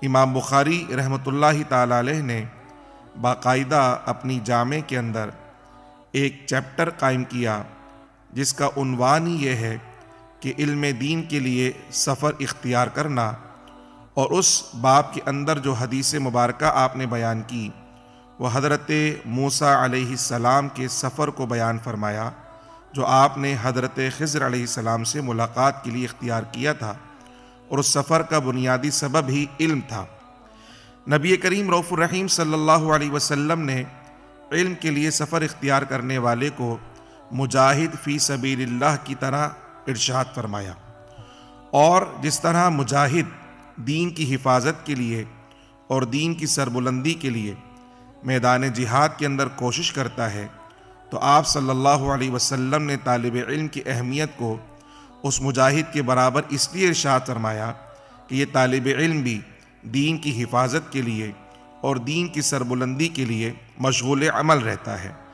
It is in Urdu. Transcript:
امام بخاری رحمۃ اللہ تعالی علیہ نے باقاعدہ اپنی جامع کے اندر ایک چیپٹر قائم کیا جس کا عنوان ہی یہ ہے کہ علم دین کے لیے سفر اختیار کرنا، اور اس باب کے اندر جو حدیث مبارکہ آپ نے بیان کی وہ حضرت موسیٰ علیہ السلام کے سفر کو بیان فرمایا جو آپ نے حضرت خضر علیہ السلام سے ملاقات کے لیے اختیار کیا تھا، اور اس سفر کا بنیادی سبب ہی علم تھا۔ نبی کریم رؤوف الرحیم صلی اللہ علیہ وسلم نے علم کے لیے سفر اختیار کرنے والے کو مجاہد فی سبیل اللہ کی طرح ارشاد فرمایا، اور جس طرح مجاہد دین کی حفاظت کے لیے اور دین کی سربلندی کے لیے میدان جہاد کے اندر کوشش کرتا ہے، تو آپ صلی اللہ علیہ وسلم نے طالب علم کی اہمیت کو اس مجاہد کے برابر اس لیے ارشاد فرمایا کہ یہ طالب علم بھی دین کی حفاظت کے لیے اور دین کی سربلندی کے لیے مشغول عمل رہتا ہے۔